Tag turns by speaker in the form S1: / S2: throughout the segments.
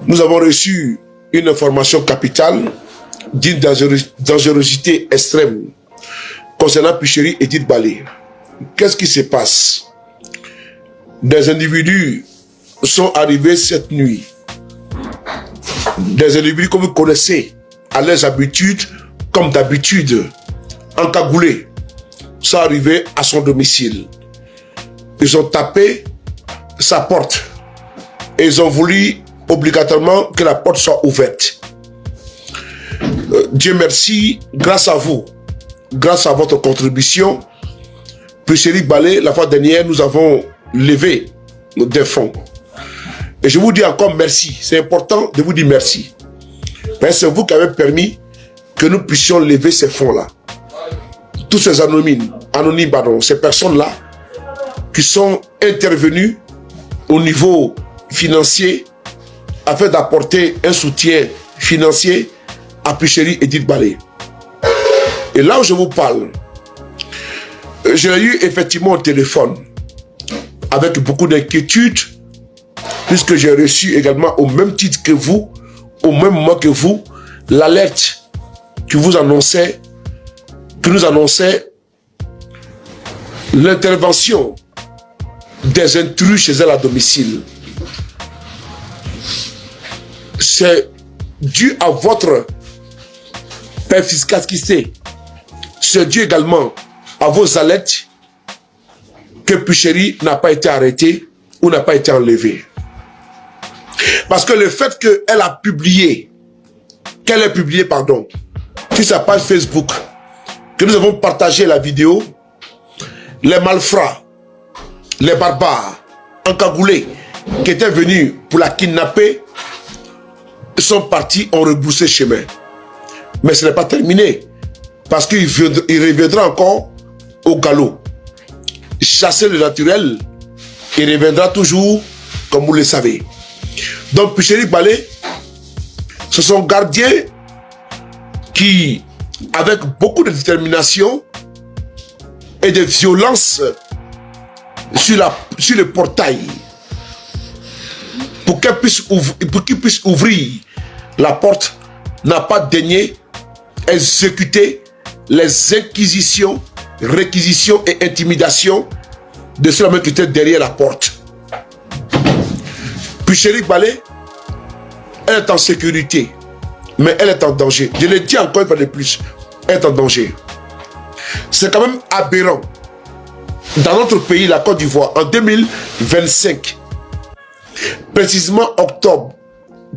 S1: Nous avons reçu une information capitale d'une dangerosité extrême concernant Picheri et Edith Balé. Qu'est-ce qui se passe? Des individus sont arrivés cette nuit. Des individus que vous connaissez à leurs habitudes, comme d'habitude, encagoulés, sont arrivés à son domicile. Ils ont tapé sa porte et ils ont voulu obligatoirement que la porte soit ouverte. Dieu merci, grâce à vous, grâce à votre contribution, Picheri Balé, la fois dernière, nous avons levé des fonds. Et je vous dis encore merci. C'est important de vous dire merci. C'est vous qui avez permis que nous puissions lever ces fonds-là. Tous ces anonymes, ces personnes-là qui sont intervenues au niveau financier afin d'apporter un soutien financier à Picheri et Edith Balé. Et là où je vous parle, j'ai eu effectivement un téléphone avec beaucoup d'inquiétude, puisque j'ai reçu également au même titre que vous, au même moment que vous, l'alerte qui nous annonçait l'intervention des intrus chez elle à domicile. C'est dû à votre perspicacité, c'est dû également à vos alertes que Picheri n'a pas été arrêté ou n'a pas été enlevé. Parce que le fait qu'elle ait publié sur sa page Facebook, que nous avons partagé la vidéo, les malfrats, les barbares, encagoulés, qui étaient venus pour la kidnapper, sont partis, ont rebroussé chemin. Mais ce n'est pas terminé, parce qu'il reviendra encore au galop. Chasser le naturel, il reviendra toujours, comme vous le savez. Donc, Picheri Balé, ce sont gardiens qui, avec beaucoup de détermination et de violence sur le portail, pour qu'ils puissent ouvrir la porte, n'a pas daigné exécuter les inquisitions, réquisitions et intimidations de ceux-là qui étaient derrière la porte. Picheri Balé, elle est en sécurité, mais elle est en danger. Je le dis encore une fois de plus, elle est en danger. C'est quand même aberrant. Dans notre pays, la Côte d'Ivoire, en 2025, précisément octobre,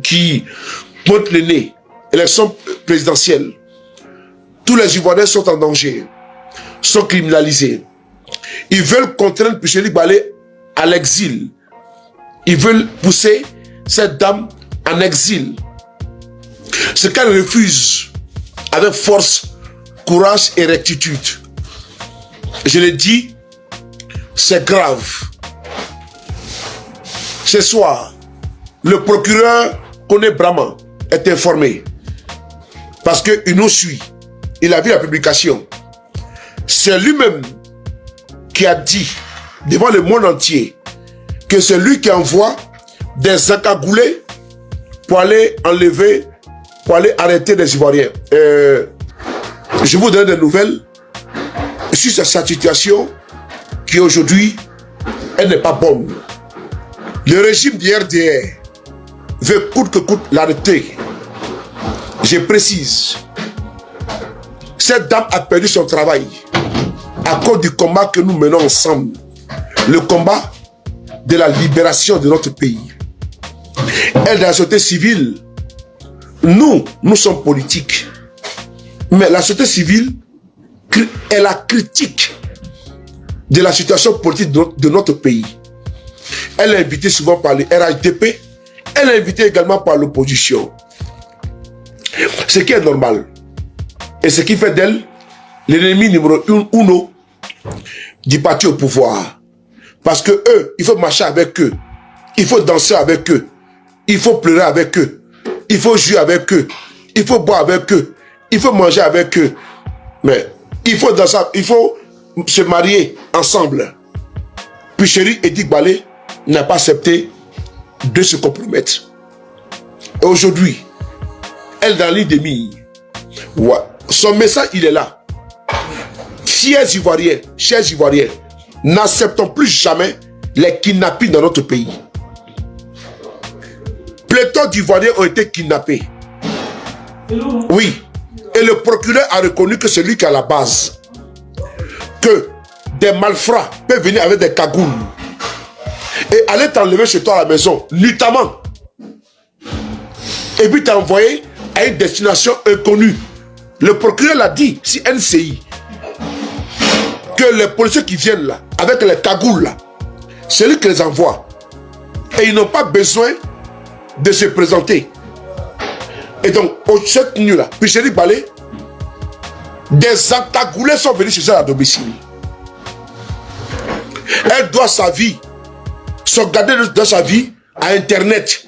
S1: qui monte le nez, élection présidentielle, tous les Ivoiriens sont en danger, sont criminalisés. Ils veulent contraindre Picheri Balé à l'exil. Ils veulent pousser cette dame en exil. Ce qu'elle refuse avec force, courage et rectitude. Je le dis, c'est grave. Ce soir, le procureur Koné Brahma est informé parce qu'il nous suit. Il a vu la publication. C'est lui-même qui a dit devant le monde entier que c'est lui qui envoie des encagoulés pour aller enlever, pour aller arrêter des Ivoiriens. Je vous donne des nouvelles sur cette situation qui aujourd'hui, elle n'est pas bonne. Le régime du RDR veut coûte que coûte l'arrêter. Je précise, cette dame a perdu son travail à cause du combat que nous menons ensemble. Le combat de la libération de notre pays. Elle, dans la société civile, nous sommes politiques. Mais la société civile est la critique de la situation politique de notre pays. Elle est invitée souvent par le RHDP, elle est invitée également par l'opposition. Ce qui est normal. Et ce qui fait d'elle l'ennemi numéro 1 du parti au pouvoir. Parce que eux, il faut marcher avec eux. Il faut danser avec eux. Il faut pleurer avec eux. Il faut jouer avec eux. Il faut boire avec eux. Il faut manger avec eux. Mais il faut danser, il faut se marier ensemble. Picheri et Edith Balé n'a pas accepté de se compromettre. Et aujourd'hui, elle est dans l'île des mines. Ouais. Son message, il est là. Chers Ivoiriens, n'acceptons plus jamais les kidnappings dans notre pays. Pléthore d'Ivoiriens ont été kidnappés. Oui. Et le procureur a reconnu que c'est lui qui est à la base. Que des malfrats peuvent venir avec des cagoules et aller t'enlever chez toi à la maison, nuitamment. Et puis t'envoyer à une destination inconnue. Le procureur l'a dit, si NCI, que les policiers qui viennent là, avec les cagoules là, c'est lui qui les envoie. Et ils n'ont pas besoin de se présenter. Et donc, cette nuit-là, Picheri Balé, des encagoulés sont venus chez elle à domicile. Elle doit sa vie, sauvegarder dans sa vie à Internet.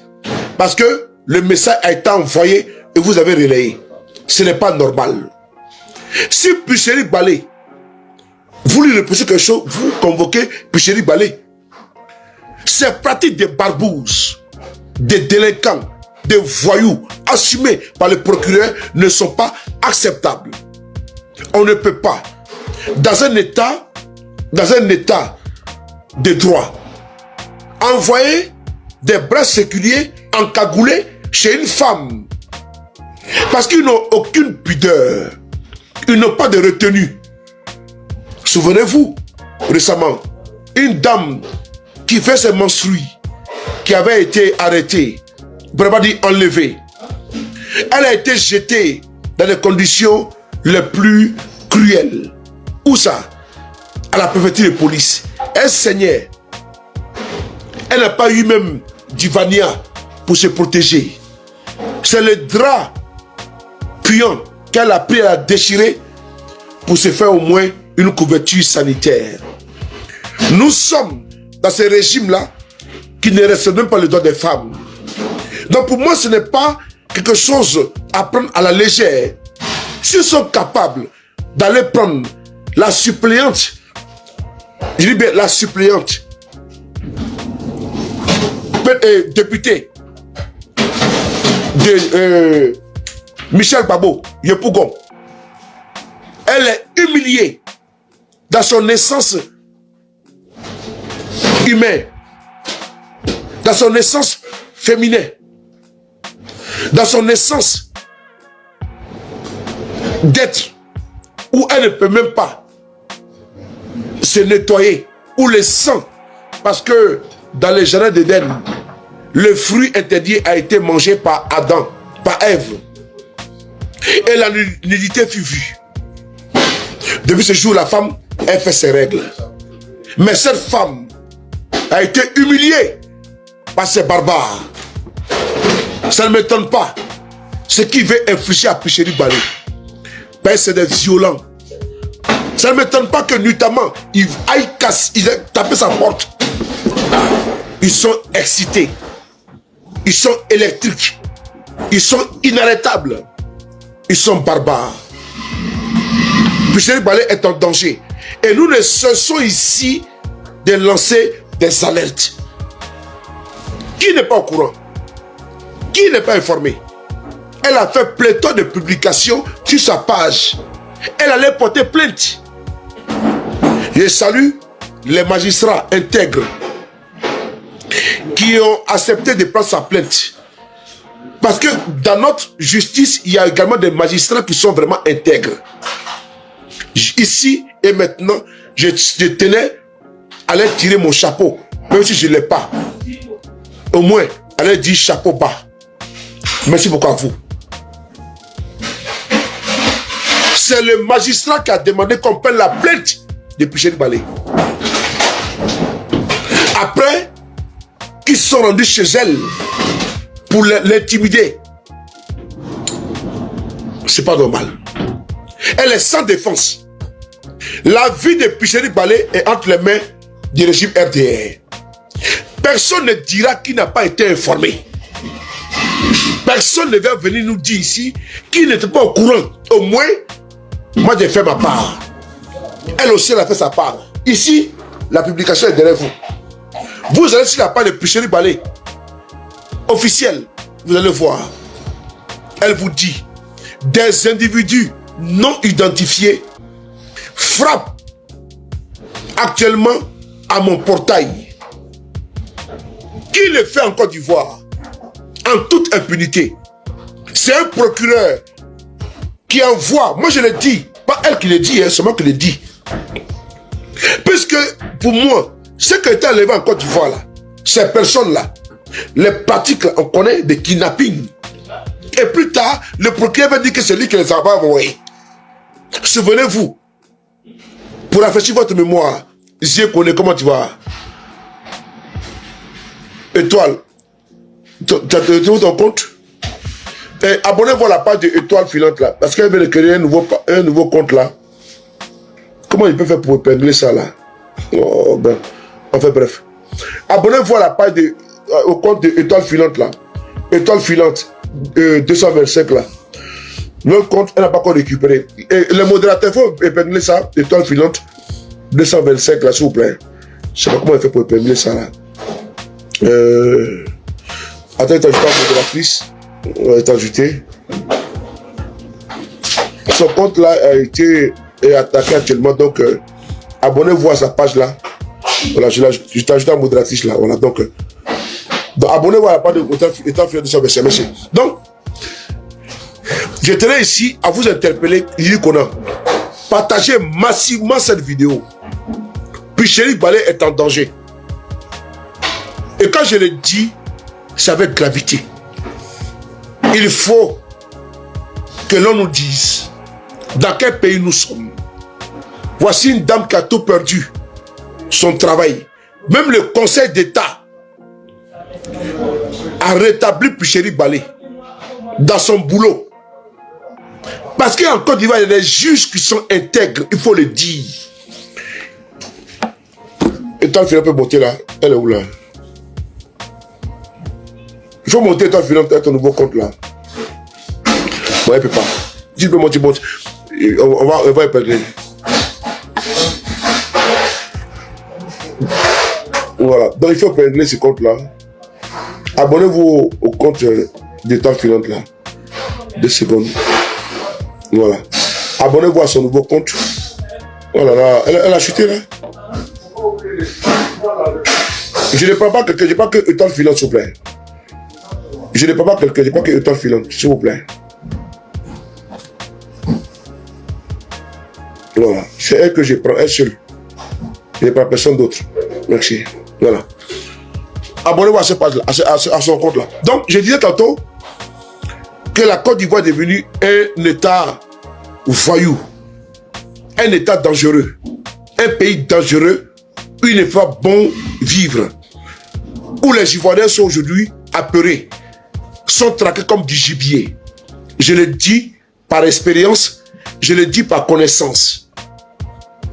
S1: Parce que le message a été envoyé et vous avez relayé. Ce n'est pas normal. Si Picheri Balé, vous lui reposez quelque chose, vous convoquez Picheri Balé. Ces pratiques de barbouzes, des délinquants, des voyous assumés par le procureur ne sont pas acceptables. On ne peut pas, dans un état de droit, envoyer des bras séculiers encagoulés chez une femme parce qu'ils n'ont aucune pudeur, ils n'ont pas de retenue. Souvenez-vous, récemment, une dame qui fait ses menstrues, qui avait été arrêtée, vraiment dit enlevée, elle a été jetée dans des conditions les plus cruelles. Où ça? À la préfecture de police. Elle saignait. Elle n'a pas eu même d'Ivania pour se protéger. C'est le drap puant qu'elle a pris à déchirer pour se faire au moins une couverture sanitaire. Nous sommes dans ce régime-là qui ne respecte même pas le droit des femmes. Donc pour moi, ce n'est pas quelque chose à prendre à la légère. S'ils sont capables d'aller prendre la suppléante, je dis bien la suppléante, députée de Michel Babo, Yepougon, elle est humiliée dans son essence humaine, dans son essence féminin, dans son essence d'être, où elle ne peut même pas se nettoyer, ou le sang, parce que dans les jardins d'Éden, le fruit interdit a été mangé par Adam, par Ève, et la nudité fut vue. Depuis ce jour, la femme, elle fait ses règles. Mais cette femme a été humiliée par ces barbares. Ça ne m'étonne pas. Ce qui veut infliger à Picheri Balé, ben c'est des violents. Ça ne m'étonne pas que notamment, ils aillent taper sa porte. Ils sont excités. Ils sont électriques. Ils sont inarrêtables. Ils sont barbares. Picheri Balé est en danger. Et nous ne cessons ici de lancer des alertes. Qui n'est pas au courant? Qui n'est pas informé? Elle a fait pléthore de publications sur sa page. Elle allait porter plainte. Je salue les magistrats intègres qui ont accepté de prendre sa plainte. Parce que dans notre justice, il y a également des magistrats qui sont vraiment intègres. Ici et maintenant, je tenais à leur tirer mon chapeau, même si je ne l'ai pas. Au moins, à leur dire chapeau bas. Merci beaucoup à vous. C'est le magistrat qui a demandé qu'on prenne la plainte de Picheri Balé. Après, ils sont rendus chez elle pour l'intimider. C'est pas normal. Elle est sans défense. La vie de Picheri Balé est entre les mains du régime RDR. Personne ne dira qu'il n'a pas été informé. Personne ne va venir nous dire ici qu'il n'était pas au courant. Au moins, moi j'ai fait ma part. Elle aussi elle a fait sa part. Ici, la publication est derrière vous. Vous allez sur la page de Picheri Balé officielle. vous allez voir. Elle vous dit, des individus non identifiés frappent actuellement à mon portail. Qui le fait en Côte d'Ivoire? En toute impunité. C'est un procureur qui envoie, moi je le dis, pas elle qui le dit, c'est moi qui le dis. Puisque pour moi, ce qui a été enlevé en Côte d'Ivoire, là, ces personnes-là, les pratiques, là, on connaît des kidnappings. Et plus tard, le procureur va dire que c'est lui qui les a envoyés. Souvenez-vous, pour rafraîchir votre mémoire, je connais comment tu vas. Étoile, tu as ton compte? Et abonnez-vous à la page de Étoile Filante là, parce qu'elle veut créer un nouveau compte là. Comment il peut faire pour épingler ça là? Oh, ben, enfin bref. Abonnez-vous à la page au compte de Étoile Filante là. Étoile Filante 225 là. Le compte, elle n'a pas encore récupéré. Et le modérateur, il faut épingler ça. Étoile Filante 225 là, s'il vous plaît. Je sais pas comment elle fait pour épingler ça là. Attends, il t'a ajouté en modératrice. On va ajouté. Son compte là a été attaqué actuellement. Donc, abonnez-vous à sa page là. Voilà, je t'ai ajouté en modératrice là. Voilà, donc abonnez-vous à la page de Étoile Filante 225. Merci. Donc, je tenais ici à vous interpeller, Lili Kona. Partagez massivement cette vidéo. Picheri Balé est en danger. Et quand je le dis, c'est avec gravité. Il faut que l'on nous dise dans quel pays nous sommes. Voici une dame qui a tout perdu, son travail. Même le Conseil d'État a rétabli Picheri Balé dans son boulot. Parce qu'en Côte d'Ivoire, il y a des juges qui sont intègres, il faut le dire. Et tant Philippe peut monter là, elle est où là? Il faut monter tant Philippe à ton nouveau compte là. Bon, elle ne peut pas. Si tu peux monter, monte. On va épingler. Voilà, donc il faut épingler ce compte là. Abonnez-vous au compte de tant Philippe là. 2 secondes. Voilà. Abonnez-vous à son nouveau compte. Voilà, là, elle a chuté là. Je ne prends pas quelqu'un, je ne prends que Étoile Filante, s'il vous plaît. Je ne prends pas quelqu'un, je prends que Étoile Filante, s'il vous plaît. Voilà. C'est elle que je prends, elle seule. Je ne prends personne d'autre. Merci. Voilà. Abonnez-vous à cette page-là, à son compte là. Donc, je disais tantôt que la Côte d'Ivoire est devenue un État voyou, un État dangereux, un pays dangereux où il n'est pas bon vivre, où les Ivoiriens sont aujourd'hui apeurés, sont traqués comme du gibier. Je le dis par expérience, je le dis par connaissance.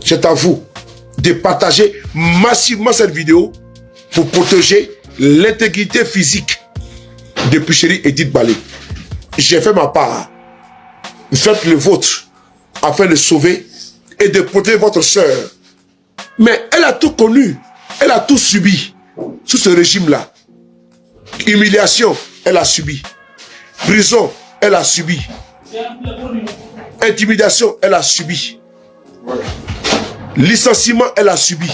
S1: C'est à vous de partager massivement cette vidéo pour protéger l'intégrité physique de Picheri Edith Balé. J'ai fait ma part. Faites le vôtre afin de sauver et de protéger votre soeur. Mais elle a tout connu. Elle a tout subi sous ce régime-là. Humiliation, elle a subi. Prison, elle a subi. Intimidation, elle a subi. Licenciement, elle a subi.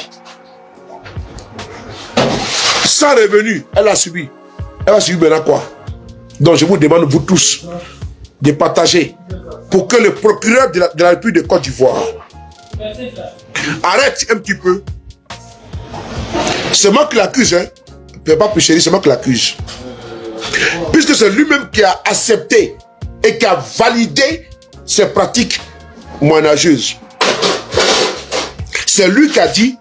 S1: Sans revenu, elle a subi. Elle va subir maintenant quoi? Donc je vous demande, vous tous, de partager pour que le procureur de la République de Côte d'Ivoire arrête un petit peu. C'est moi qui l'accuse, hein. Pas Picheri, c'est moi qui l'accuse. Puisque c'est lui-même qui a accepté et qui a validé ces pratiques moyenâgeuses. C'est lui qui a dit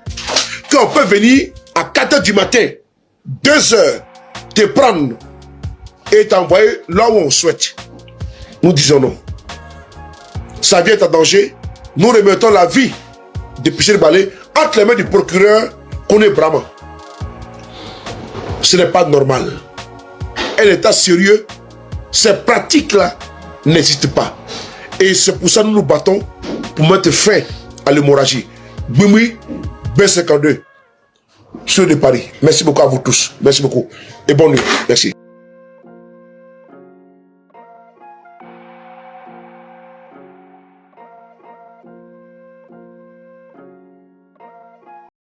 S1: qu'on peut venir à 4 h du matin, 2 h, te prendre et t'envoyer là où on souhaite. Nous disons non. Sa vie est en danger. Nous remettons la vie de Picheri Balé entre les mains du procureur Kone Brahma. Ce n'est pas normal. Un État sérieux, ces pratiques-là n'existent pas. Et c'est pour ça que nous nous battons pour mettre fin à l'hémorragie. Bumi B52, ceux de Paris. Merci beaucoup à vous tous. Merci beaucoup. Et bonne nuit. Merci.